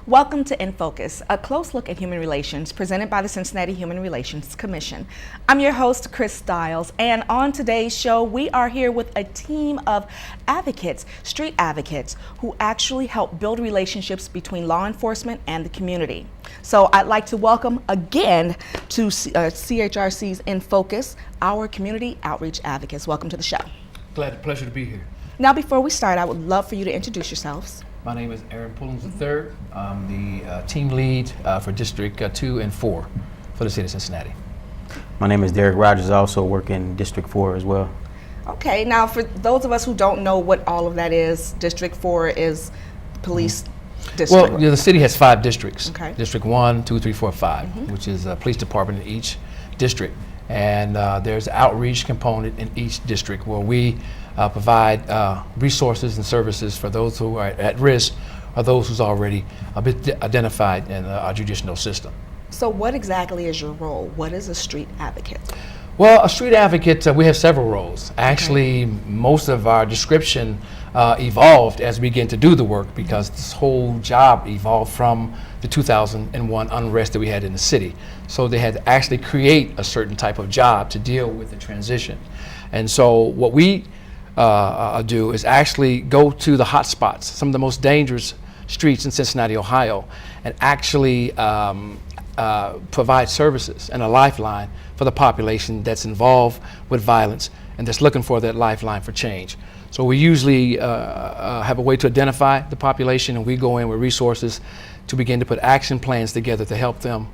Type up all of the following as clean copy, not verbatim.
Welcome to InFocus, a close look at human relations presented by the Cincinnati Human Relations Commission. I'm your host, Chris Stiles, and on today's show, we are here with a team of advocates, street advocates, who actually help build relationships between law enforcement and the community. So I'd like to welcome again to CHRC's InFocus, our community outreach advocates. Welcome to the show. Pleasure to be here. Now, before we start, I would love for you to introduce yourselves. My name is Aaron Pullins III. I'm the team lead for District 2 and 4 for the city of Cincinnati. My name is Derek Rogers. I also work in District 4 as well. Okay, now for those of us who don't know what all of that is, District 4 is police district. Well, the city has 5 districts. Okay. District 1, 2, 3, 4, 5, which is a police department in each district. And there's an outreach component in each district where we provide resources and services for those who are at risk or those who's already identified in our judicial system. So what exactly is your role? What is a street advocate? Well, a street advocate, we have several roles. Actually, most of our description evolved as we began to do the work because this whole job evolved from the 2001 unrest that we had in the city. So they had to actually create a certain type of job to deal with the transition. And so what we do is actually go to the hot spots, some of the most dangerous streets in Cincinnati, Ohio, and actually provide services and a lifeline for the population that's involved with violence and that's looking for that lifeline for change. So we usually have a way to identify the population, and we go in with resources to begin to put action plans together to help them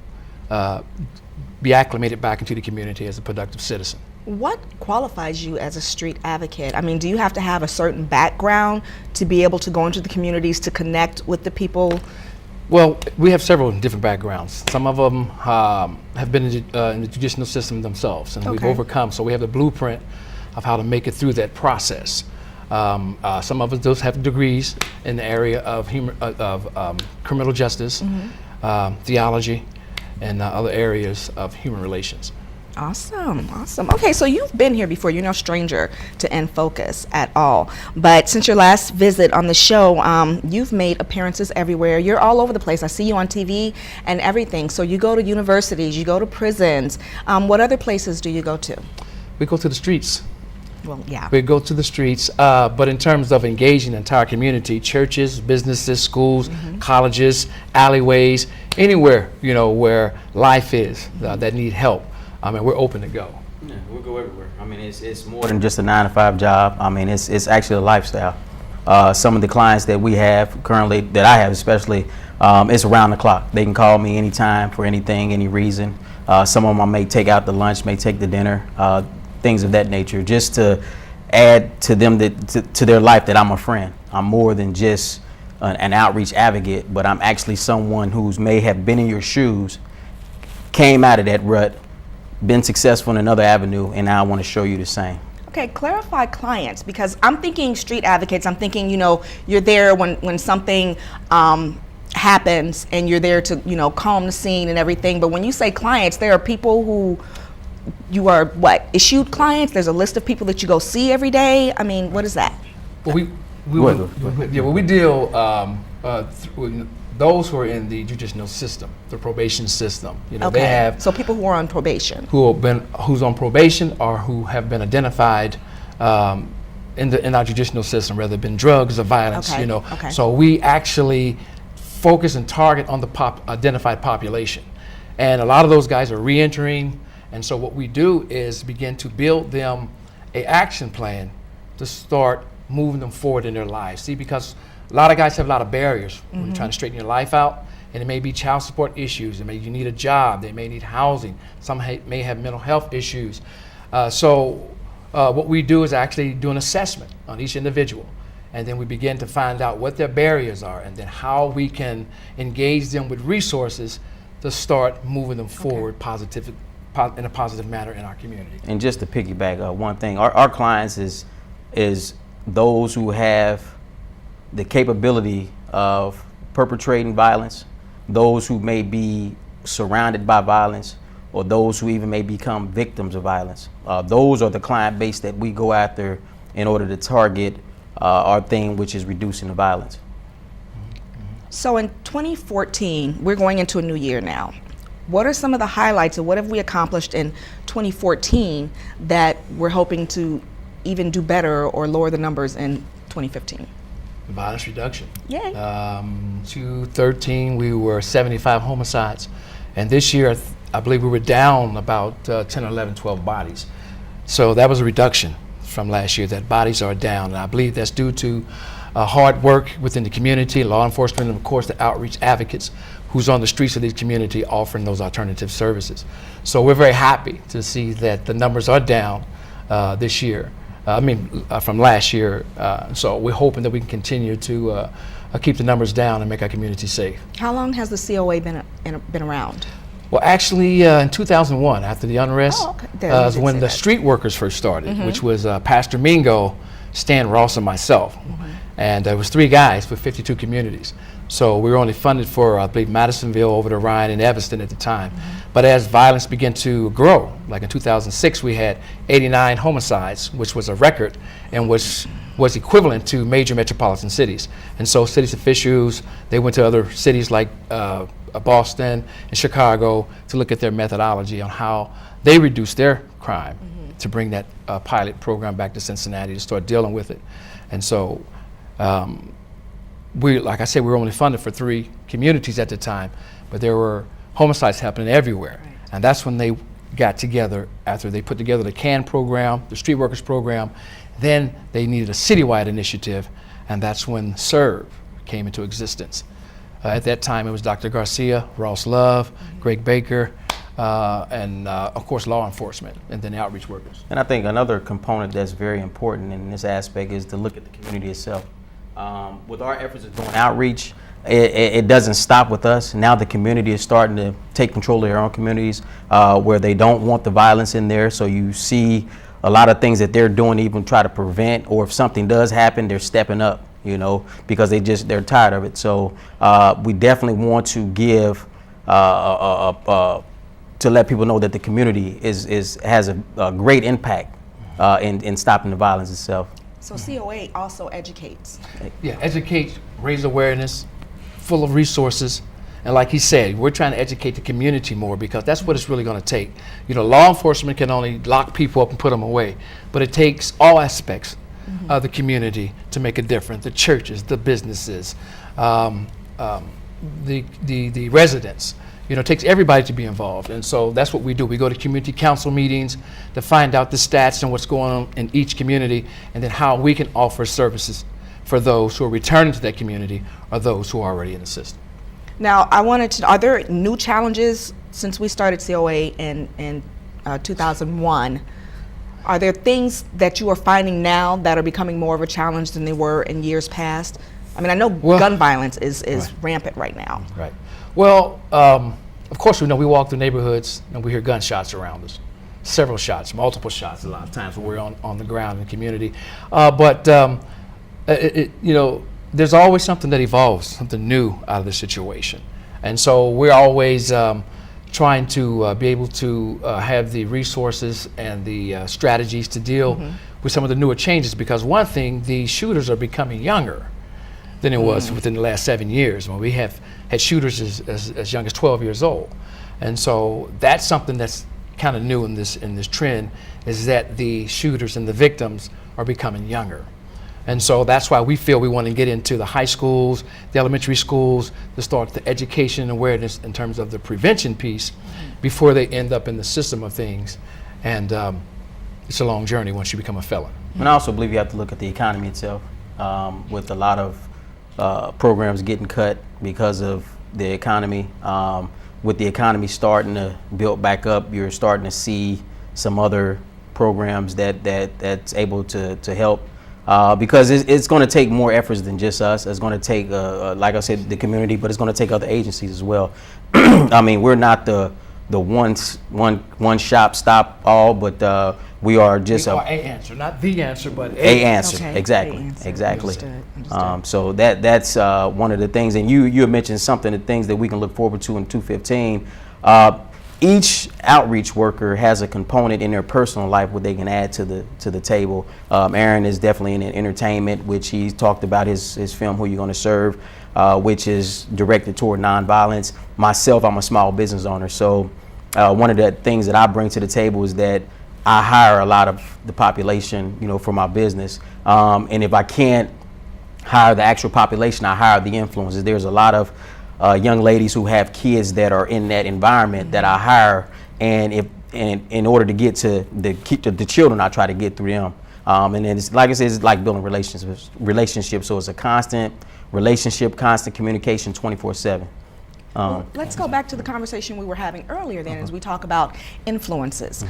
be acclimated back into the community as a productive citizen. What qualifies you as a street advocate? I mean, do you have to have a certain background to be able to go into the communities to connect with the people? Well, we have several different backgrounds. Some of them have been in the judicial system themselves, and we've overcome. So we have the blueprint of how to make it through that process. Some of us those have degrees in the area of criminal justice, theology, and other areas of human relations. Awesome, awesome. Okay, so you've been here before. You're no stranger to InFocus at all. But since your last visit on the show, you've made appearances everywhere. You're all over the place. I see you on TV and everything. So you go to universities, you go to prisons. What other places do you go to? We go to the streets. Well, yeah. We go to the streets, but in terms of engaging the entire community, churches, businesses, schools, colleges, alleyways, anywhere, where life is that need help. I mean, we're open to go. Yeah, we'll go everywhere. I mean, it's more than just a 9-to-5 job. I mean, it's actually a lifestyle. Some of the clients that we have currently, that I have especially, it's around the clock. They can call me anytime for anything, any reason. Some of them I may take out to lunch, may take to dinner, things of that nature, just to add to them to their life that I'm a friend. I'm more than just an outreach advocate, but I'm actually someone who's may have been in your shoes, came out of that rut, been successful in another avenue, and now I want to show you the same. Okay, clarify clients, because I'm thinking street advocates. I'm thinking, you're there when something happens and you're there to, calm the scene and everything. But when you say clients, there are people who you are, issued clients? There's a list of people that you go see every day? I mean, what is that? Well, we deal with those who are in the judicial system, the probation system. They have so people who are on probation, who's on probation or who have been identified in our judicial system, whether it been drugs or violence. So we actually focus and target on the identified population, and a lot of those guys are re-entering. And so what we do is begin to build them an action plan to start moving them forward in their lives. See, because a lot of guys have a lot of barriers when you're trying to straighten your life out, and it may be child support issues. You need a job. They may need housing. Some may have mental health issues. So what we do is actually do an assessment on each individual, and then we begin to find out what their barriers are, and then how we can engage them with resources to start moving them forward in a positive manner in our community. And just to piggyback one thing, our clients is those who have the capability of perpetrating violence, those who may be surrounded by violence, or those who even may become victims of violence. Those are the client base that we go after in order to target our thing, which is reducing the violence. So in 2014, we're going into a new year now. What are some of the highlights, or what have we accomplished in 2014 that we're hoping to even do better or lower the numbers in 2015? Violence reduction. Yay. 2013, we were 75 homicides. And this year, I believe we were down about 10 or 11, 12 bodies. So that was a reduction from last year, that bodies are down. And I believe that's due to hard work within the community, law enforcement, and of course the outreach advocates who's on the streets of this community offering those alternative services. So we're very happy to see that the numbers are down this year. From last year. So we're hoping that we can continue to keep the numbers down and make our community safe. How long has the COA been around? Well, actually, in 2001, after the unrest, was when the street workers first started, which was Pastor Mingo, Stan Ross, and myself. And there was 3 guys for 52 communities. So we were only funded for, I believe, Madisonville, over to Ryan and Evanston at the time. But as violence began to grow, like in 2006, we had 89 homicides, which was a record and was equivalent to major metropolitan cities. And so cities officials, they went to other cities like Boston and Chicago to look at their methodology on how they reduced their crime to bring that pilot program back to Cincinnati to start dealing with it. And so, like I said, we were only funded for 3 communities at the time, but there were homicides happening everywhere. Right. And that's when they got together, after they put together the CAN program, the Street Workers program. Then they needed a citywide initiative, and that's when SERVE came into existence. At that time, it was Dr. Garcia, Ross Love, Greg Baker, and of course law enforcement, and then the outreach workers. And I think another component that's very important in this aspect is to look at the community itself. With our efforts of doing outreach, it doesn't stop with us. Now the community is starting to take control of their own communities, where they don't want the violence in there. So you see a lot of things that they're doing to even try to prevent, or if something does happen, they're stepping up, because they're tired of it. So we definitely want to give to let people know that the community has a great impact in stopping the violence itself. So COA also educates. Yeah, educate, raise awareness, full of resources. And like he said, we're trying to educate the community more, because that's what it's really going to take. Law enforcement can only lock people up and put them away, but it takes all aspects of the community to make a difference. The churches, the businesses, the residents. It takes everybody to be involved. And so that's what we do. We go to community council meetings to find out the stats and what's going on in each community, and then how we can offer services for those who are returning to that community or those who are already in the system. Now, I wanted to, are there new challenges since we started COA in 2001? Are there things that you are finding now that are becoming more of a challenge than they were in years past? I know gun violence is rampant right now. Right. Well, of course, we walk through neighborhoods and we hear gunshots around us. Several shots, multiple shots a lot of times when we're on the ground in the community. But there's always something that evolves, something new out of the situation. And so we're always trying to be able to have the resources and the strategies to deal with some of the newer changes, because one thing, the shooters are becoming younger than it was within the last 7 years, when we have had shooters as young as 12 years old. And so that's something that's kind of new in this trend, is that the shooters and the victims are becoming younger. And so that's why we feel we want to get into the high schools, the elementary schools, to start the education and awareness in terms of the prevention piece before they end up in the system of things. And it's a long journey once you become a felon. And I also believe you have to look at the economy itself, with a lot of programs getting cut because of the economy. With the economy starting to build back up, you're starting to see some other programs that's able to help. Because it's going to take more efforts than just us. It's going to take, like I said, the community, but it's going to take other agencies as well. We're not the one shop stop all, but we are just a answer, not the answer, but a answer. Okay. Exactly, answer. Exactly. Understood. So that's one of the things, and you had mentioned something, the things that we can look forward to in 2015. each outreach worker has a component in their personal life what they can add to the table. Aaron is definitely in entertainment, which he talked about his film Who You Gonna Serve, which is directed toward nonviolence. Myself, I'm a small business owner, so one of the things that I bring to the table is that I hire a lot of the population, for my business. And if I can't hire the actual population, I hire the influencers. There's a lot of young ladies who have kids that are in that environment that I hire, and in order to get to the children, I try to get through them. And then it's like I said, it's like building relationships. So it's a constant relationship, constant communication, 24/7. Well, let's go back to the conversation we were having earlier then, as we talk about influences.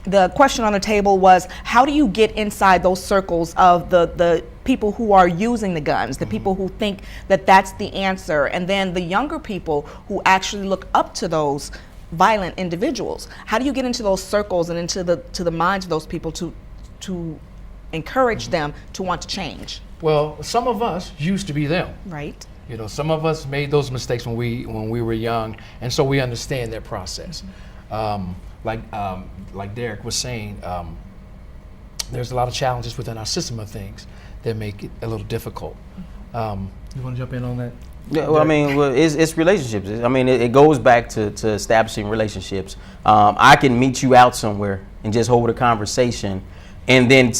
The question on the table was, how do you get inside those circles of the people who are using the guns, the people who think that that's the answer, and then the younger people who actually look up to those violent individuals? How do you get into those circles and into the minds of those people to encourage them to want to change? Well, some of us used to be them. Right. Some of us made those mistakes when we were young, and so we understand that process. Like Derek was saying, there's a lot of challenges within our system of things that make it a little difficult. You want to jump in on that? Yeah, well, I mean, it's relationships. I mean, it goes back to establishing relationships. I can meet you out somewhere and just hold a conversation, and then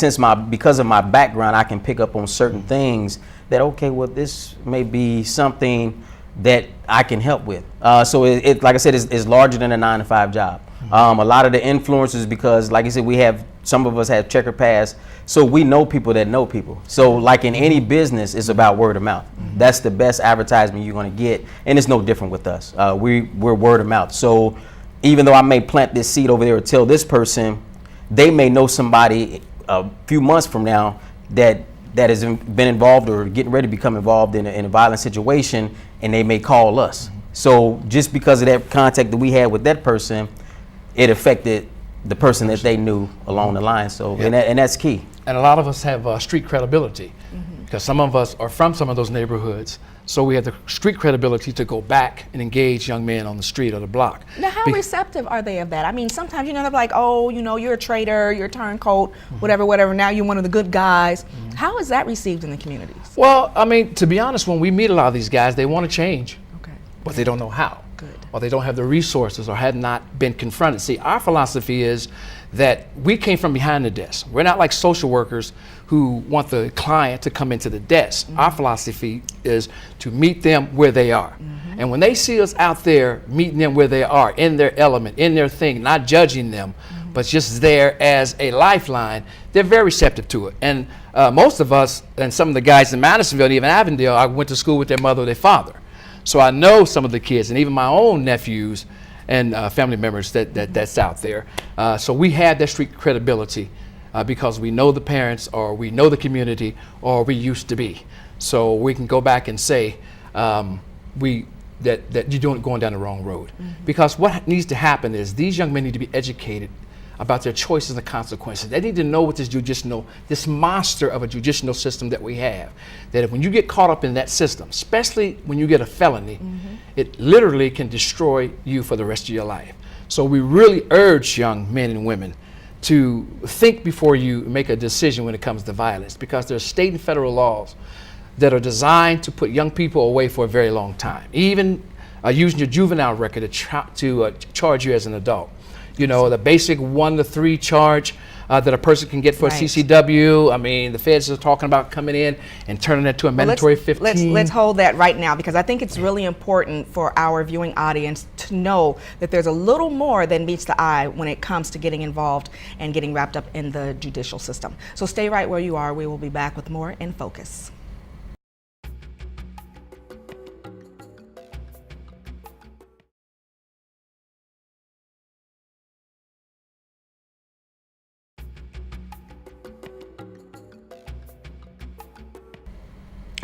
because of my background, I can pick up on certain things that, okay, well, this may be something that I can help with. So it like I said, it's larger than a 9-to-5 job. A lot of the influencers, because like I said, some of us have checker pass, so we know people that know people. So like in any business, it's about word of mouth. That's the best advertisement you're going to get, and it's no different with us. We're word of mouth. So even though I may plant this seed over there or tell this person, they may know somebody a few months from now that has been involved or getting ready to become involved in a violent situation, and they may call us. So just because of that contact that we had with that person, it affected the person that they knew along the line. So and that's key. And a lot of us have street credibility, because some of us are from some of those neighborhoods. So we have the street credibility to go back and engage young men on the street or the block. Now, how receptive are they of that? I mean, sometimes, they're like, oh, you're a traitor, you're a turncoat, whatever. Now you're one of the good guys. How is that received in the communities? Well, I mean, to be honest, when we meet a lot of these guys, they want to change, but they don't know how. Or they don't have the resources or had not been confronted. See, our philosophy is that we came from behind the desk. We're not like social workers who want the client to come into the desk. Our philosophy is to meet them where they are. And when they see us out there meeting them where they are, in their element, in their thing, not judging them, but just there as a lifeline, they're very receptive to it. And most of us, and some of the guys in Madisonville, and even Avondale, I went to school with their mother or their father. So I know some of the kids, and even my own nephews and family members that's out there. So we have that street credibility because we know the parents, or we know the community, or we used to be. So we can go back and say that you're going down the wrong road. Because what needs to happen is these young men need to be educated about their choices and consequences. They need to know what this monster of a judicial system that we have, that when you get caught up in that system, especially when you get a felony, it literally can destroy you for the rest of your life. So we really urge young men and women to think before you make a decision when it comes to violence, because there's state and federal laws that are designed to put young people away for a very long time, even using your juvenile record to charge you as an adult. The basic 1 to 3 charge that a person can get for a CCW. I mean, the feds are talking about coming in and turning that to a mandatory 15. Let's hold that right now, because I think it's really important for our viewing audience to know that there's a little more than meets the eye when it comes to getting involved and getting wrapped up in the judicial system. So stay right where you are. We will be back with more In Focus.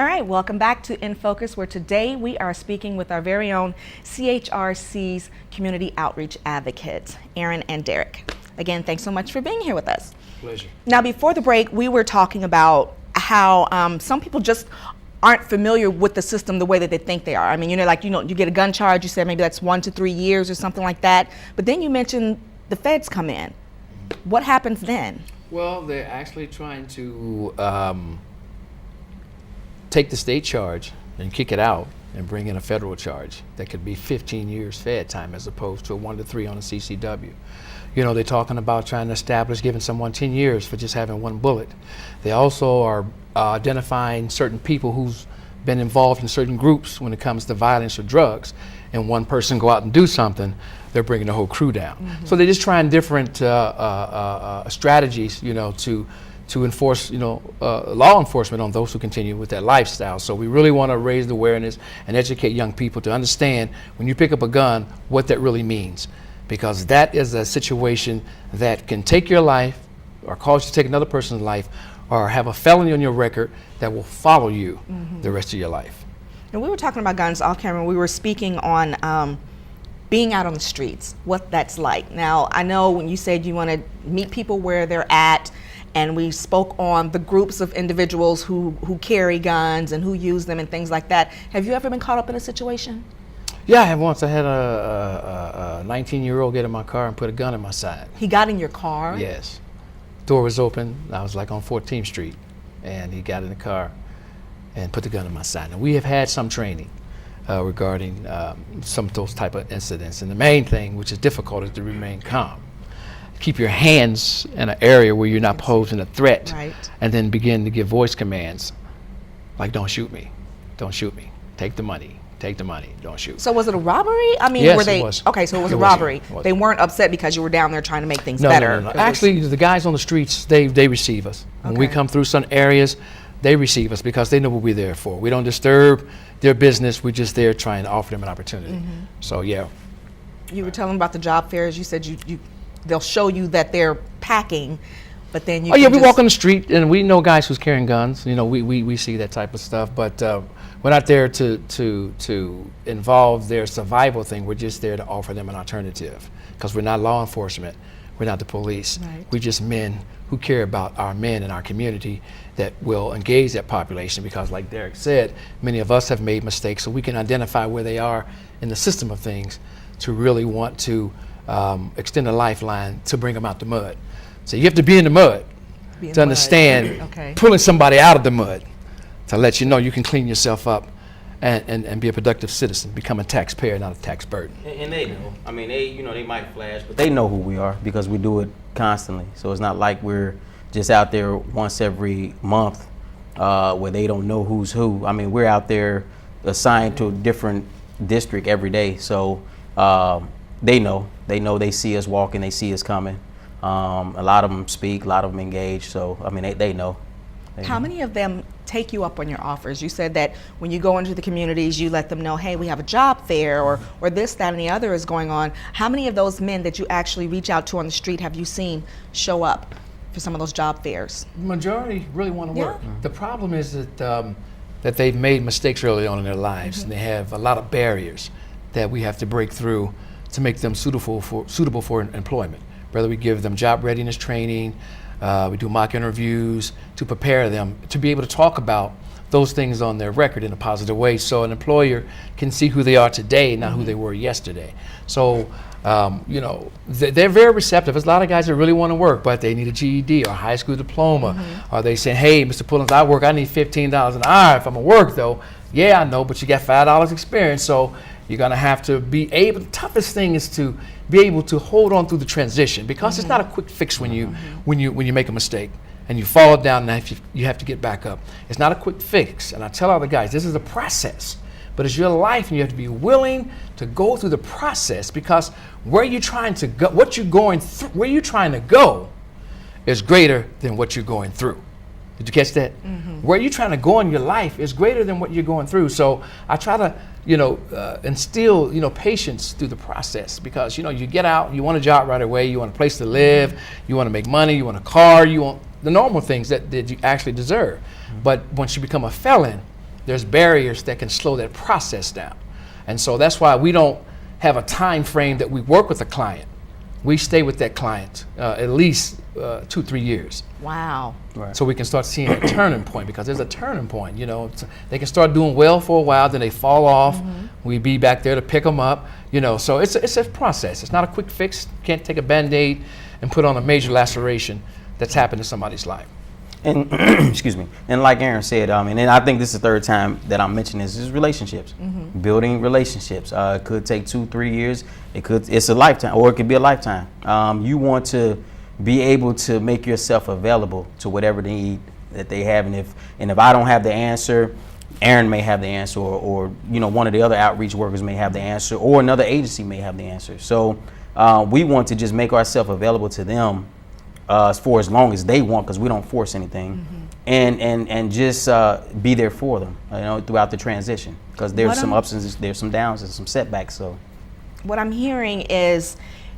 All right, welcome back to In Focus, where today we are speaking with our very own CHRC's community outreach advocates, Aaron and Derek. Again, thanks so much for being here with us. Pleasure. Now, before the break, we were talking about how some people just aren't familiar with the system the way that they think they are. I mean, you get a gun charge, you said maybe that's 1 to 3 years or something like that, but then you mentioned the feds come in. What happens then? Well, they're actually trying to take the state charge and kick it out and bring in a federal charge that could be 15 years Fed time as opposed to a 1 to 3 on a CCW. They're talking about trying to establish giving someone 10 years for just having one bullet. They also are identifying certain people who's been involved in certain groups when it comes to violence or drugs, and one person go out and do something, they're bringing the whole crew down. Mm-hmm. So they're just trying different strategies, to enforce, law enforcement on those who continue with that lifestyle. So we really want to raise the awareness and educate young people to understand when you pick up a gun, what that really means. Because that is a situation that can take your life or cause you to take another person's life or have a felony on your record that will follow you the rest of your life. And we were talking about guns off camera. We were speaking on being out on the streets, what that's like. Now, I know when you said you want to meet people where they're at, and we spoke on the groups of individuals who carry guns and who use them and things like that. Have you ever been caught up in a situation? Yeah, I have once. I had a 19-year-old get in my car and put a gun in my side. He got in your car? Yes. Door was open. I was like on 14th Street, and he got in the car and put the gun in my side. And we have had some training regarding some of those type of incidents. And the main thing, which is difficult, is to remain calm. Keep your hands in an area where you're not posing a threat, right, and then begin to give voice commands like, don't shoot me, don't shoot me, take the money, don't shoot. So was it a robbery? I mean, yes, were they? It was. Okay, so it was a robbery. They weren't upset because you were down there trying to make things better. No. Actually, the guys on the streets, they receive us. When we come through some areas, they receive us because they know what we're there for. We don't disturb their business. We're just there trying to offer them an opportunity. So yeah. You were telling about the job fairs. You said they'll show you that they're packing, but then you. Oh yeah, we walk on the street and we know guys who's carrying guns. We see that type of stuff, but we're not there to involve their survival thing. We're just there to offer them an alternative because we're not law enforcement. We're not the police. Right. We're just men who care about our men in our community that will engage that population because, like Derek said, many of us have made mistakes, so we can identify where they are in the system of things to really want to extend a lifeline to bring them out the mud. So you have to be in the mud to understand pulling somebody out of the mud to let you know you can clean yourself up and be a productive citizen, become a taxpayer, not a tax burden. And they know. I mean, they might flash, but they know who we are because we do it constantly. So it's not like we're just out there once every month where they don't know who's who. I mean, we're out there assigned to a different district every day. So they know. They see us walking. They see us coming. A lot of them speak. A lot of them engage. So, I mean, they know. How many of them take you up on your offers? You said that when you go into the communities, you let them know, hey, we have a job fair or this, that, and the other is going on. How many of those men that you actually reach out to on the street have you seen show up for some of those job fairs? The majority really want to work. The problem is that they've made mistakes early on in their lives, and they have a lot of barriers that we have to break through to make them suitable for employment. Whether we give them job readiness training, we do mock interviews to prepare them to be able to talk about those things on their record in a positive way so an employer can see who they are today, not who they were yesterday. So, they're very receptive. There's a lot of guys that really want to work, but they need a GED or a high school diploma. Or they say, hey, Mr. Pullins, I need $15 an hour if I'm going to work, though. Yeah, I know, but you got $5 experience, so you're going to have to be able. The toughest thing is to be able to hold on through the transition because it's not a quick fix when you make a mistake and you fall down and you have to get back up. It's not a quick fix. And I tell all the guys, this is a process, but it's your life and you have to be willing to go through the process because where you're trying to go, where you're trying to go is greater than what you're going through. Did you catch that? Where you're trying to go in your life is greater than what you're going through. So I try to, instill, patience through the process because, you get out, you want a job right away, you want a place to live, you want to make money, you want a car, you want the normal things that you actually deserve. But once you become a felon, there's barriers that can slow that process down. And so that's why we don't have a time frame that we work with a client. we stay with that client at least 2-3 years. Wow. Right. So we can start seeing a turning point, because there's a turning point. They can start doing well for a while, then they fall off. We be back there to pick them up. So it's a process. It's not a quick fix. Can't take a Band-Aid and put on a major laceration that's happened in somebody's life. And excuse me. And like Aaron said, and then I think this is the third time that I'm mentioning this, is relationships. Building relationships. It could take 2-3 years. It's a lifetime, or it could be a lifetime. You want to be able to make yourself available to whatever need that they have, and if I don't have the answer, Aaron may have the answer, or one of the other outreach workers may have the answer, or another agency may have the answer. So we want to just make ourselves available to them for as long as they want, because we don't force anything, and just be there for them, throughout the transition, because there's some ups and there's some downs and some setbacks. So what I'm hearing is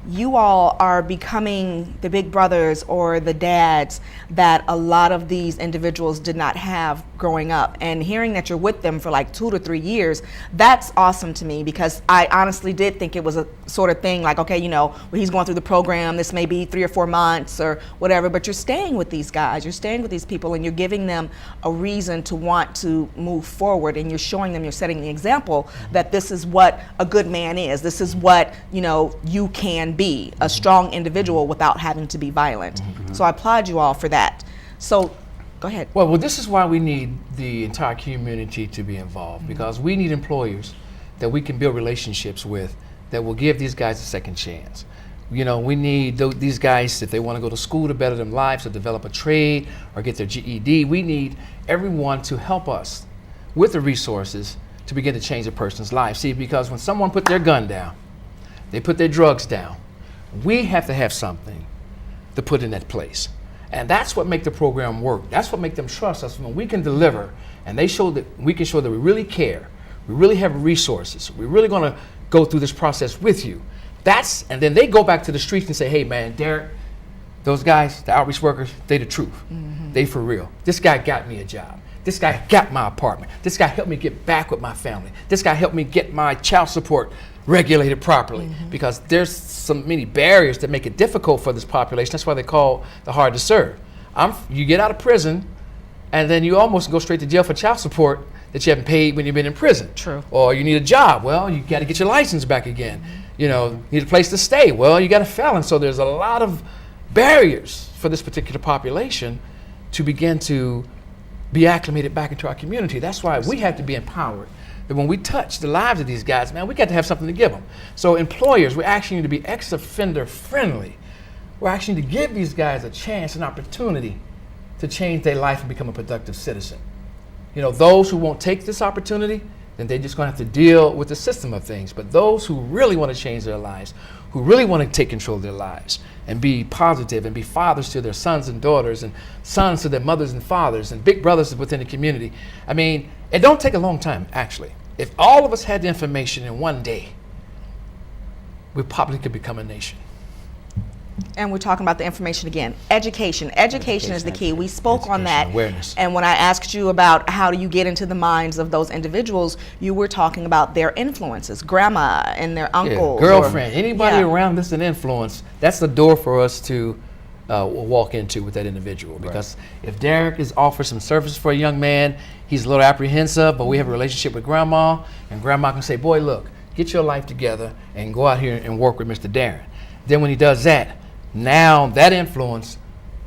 you all are becoming the big brothers or the dads that a lot of these individuals did not have growing up. And hearing that you're with them for like 2 to 3 years, that's awesome to me, because I honestly did think it was a sort of thing like, okay, well, he's going through the program, this may be 3 or 4 months or whatever, but you're staying with these guys, you're staying with these people, and you're giving them a reason to want to move forward, and you're showing them, you're setting the example that this is what a good man is. This is what, you can be a strong individual without having to be violent. So I applaud you all for that. So go ahead. Well, this is why we need the entire community to be involved, because we need employers that we can build relationships with that will give these guys a second chance. We need these guys, if they want to go to school to better their lives, or develop a trade, or get their GED, we need everyone to help us with the resources to begin to change a person's life. See, because when someone put their gun down, they put their drugs down, we have to have something to put in that place. And that's what make the program work. That's what make them trust us. When we can deliver, and they show that we can show that we really care, we really have resources, we're really going to go through this process with you. And then they go back to the streets and say, hey man, Derek, those guys, the outreach workers, they the truth. They for real. This guy got me a job. This guy got my apartment. This guy helped me get back with my family. This guy helped me get my child support regulated properly, because there's so many barriers that make it difficult for this population. That's why they call the hard to serve. You get out of prison, and then you almost go straight to jail for child support that you haven't paid when you've been in prison. True. Or you need a job. Well, you got to get your license back again. Need a place to stay. Well, you got a felon. So there's a lot of barriers for this particular population to begin to be acclimated back into our community. That's why we have to be empowered. That when we touch the lives of these guys, man, we got to have something to give them. So employers, we actually need to be ex-offender friendly. We're actually need to give these guys a chance, an opportunity to change their life and become a productive citizen. Those who won't take this opportunity, then they're just going to have to deal with the system of things. But those who really want to change their lives, who really want to take control of their lives and be positive and be fathers to their sons and daughters, and sons to their mothers and fathers, and big brothers within the community. I mean, it don't take a long time, actually. If all of us had the information in one day, we probably could become a nation. And we're talking about the information again. Education is the key. We spoke on that. Awareness. And when I asked you about how do you get into the minds of those individuals, you were talking about their influences, grandma and their uncles. Girlfriend, anybody around that's an influence, that's the door for us to walk into with that individual. Because if Derek is offering some services for a young man, he's a little apprehensive, but we have a relationship with grandma, and grandma can say, boy, look, get your life together and go out here and work with Mr. Darren. Then when he does that, now that influence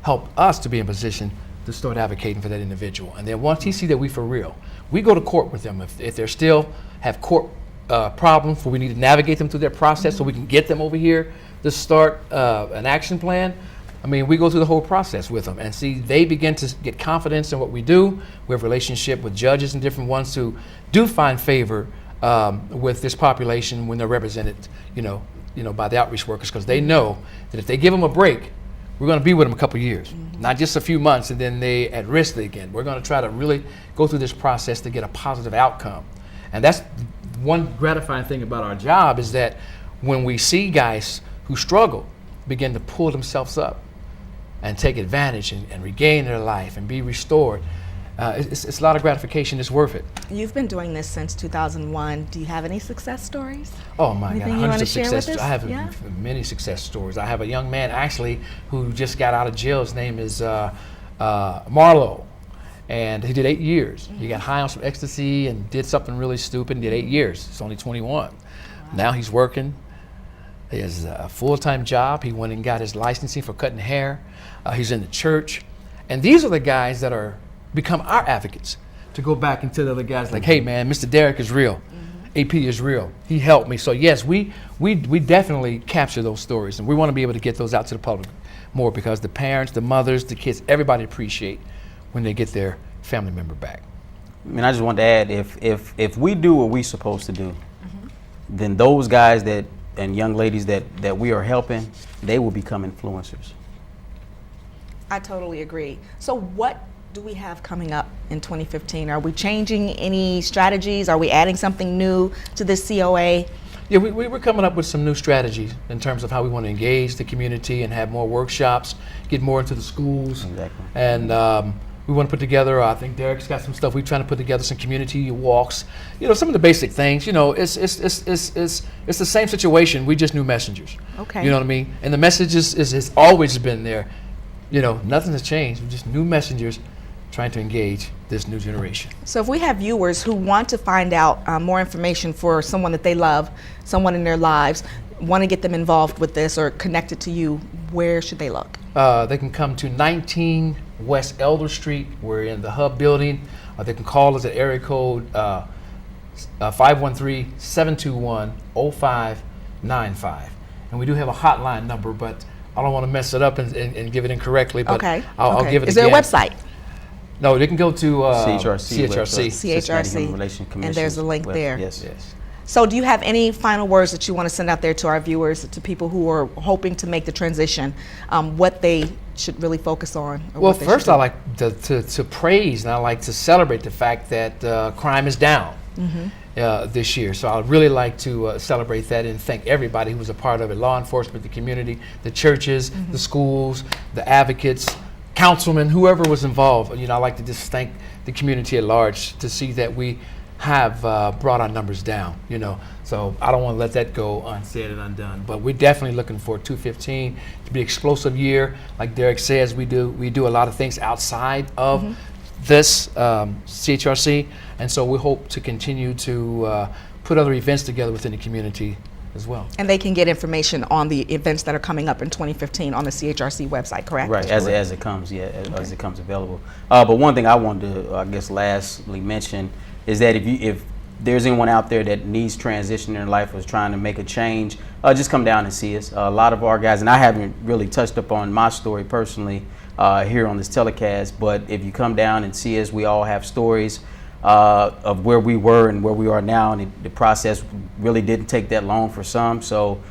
helped us to be in position to start advocating for that individual. And then once he see that we for real, we go to court with them. If they still have court problems where we need to navigate them through their process so we can get them over here to start an action plan, I mean, we go through the whole process with them and see they begin to get confidence in what we do. We have a relationship with judges and different ones who do find favor with this population when they're represented, by the outreach workers, because they know that if they give them a break, we're going to be with them a couple of years, not just a few months, and then they at risk again. We're going to try to really go through this process to get a positive outcome. And that's one gratifying thing about our job, is that when we see guys who struggle begin to pull themselves up and take advantage and regain their life and be restored, it's a lot of gratification. It's worth it. You've been doing this since 2001. Do you have any success stories? Oh my Anything God, you hundreds wanna of share success. with us? I have Yeah? many success stories. I have a young man actually who just got out of jail. His name is Marlo, and he did 8 years. He got high on some ecstasy and did something really stupid and did 8 years. He's only 21. Now he's working. He has a full-time job. He went and got his licensing for cutting hair. He's in the church. And these are the guys that are become our advocates to go back and tell the other guys like, hey man, Mr. Derek is real. AP is real. He helped me. So yes, we definitely capture those stories, and we want to be able to get those out to the public more, because the parents, the mothers, the kids, everybody appreciate when they get their family member back. I mean, I just want to add, if we do what we're supposed to do, then those guys and young ladies that we are helping, they will become influencers. I totally agree. So what do we have coming up in 2015? Are we changing any strategies? Are we adding something new to this COA? Yeah, we're coming up with some new strategies in terms of how we want to engage the community and have more workshops, get more into the schools. Exactly. And we want to put together, I think Derek's got some stuff. We're trying to put together some community walks, some of the basic things. It's the same situation. We just new messengers. Okay. You know what I mean? And the message has always been there. Nothing has changed. We're just new messengers trying to engage this new generation. So if we have viewers who want to find out more information for someone that they love, someone in their lives, want to get them involved with this or connected to you, where should they look? They can come to 19 West Elder Street. We're in the Hub building. They can call us at area code 513-721-0595. And we do have a hotline number, but I don't want to mess it up and give it incorrectly, but Okay. I'll give it Is again. there a website? No, they can go to CHRC. CHRC. Cincinnati Human Relations Commission. And there's a link there. Yes. So do you have any final words that you want to send out there to our viewers, to people who are hoping to make the transition, what they should really focus on? Well, first I like to praise, and I like to celebrate the fact that crime is down this year. So I'd really like to celebrate that and thank everybody who was a part of it, law enforcement, the community, the churches, the schools, the advocates, councilmen, whoever was involved. I'd like to just thank the community at large to see that we have brought our numbers down, So I don't want to let that go unsaid and undone. But we're definitely looking for 2015 to be an explosive year. Like Derek says, we do a lot of things outside of this CHRC, and so we hope to continue to put other events together within the community as well. And they can get information on the events that are coming up in 2015 on the CHRC website, correct? Right, as it comes, as it comes available. But one thing I wanted to, I guess, lastly mention is that if there's anyone out there that needs transition in their life or is trying to make a change, just come down and see us. A lot of our guys, and I haven't really touched upon my story personally here on this telecast, but if you come down and see us, we all have stories of where we were and where we are now, and the process really didn't take that long for some. So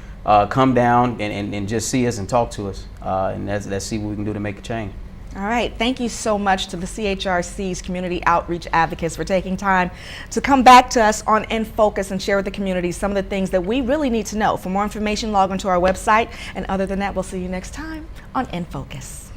come down and just see us and talk to us, and let's see what we can do to make a change. All right, thank you so much to the CHRC's Community Outreach Advocates for taking time to come back to us on InFocus and share with the community some of the things that we really need to know. For more information, log on to our website, and other than that, we'll see you next time on InFocus.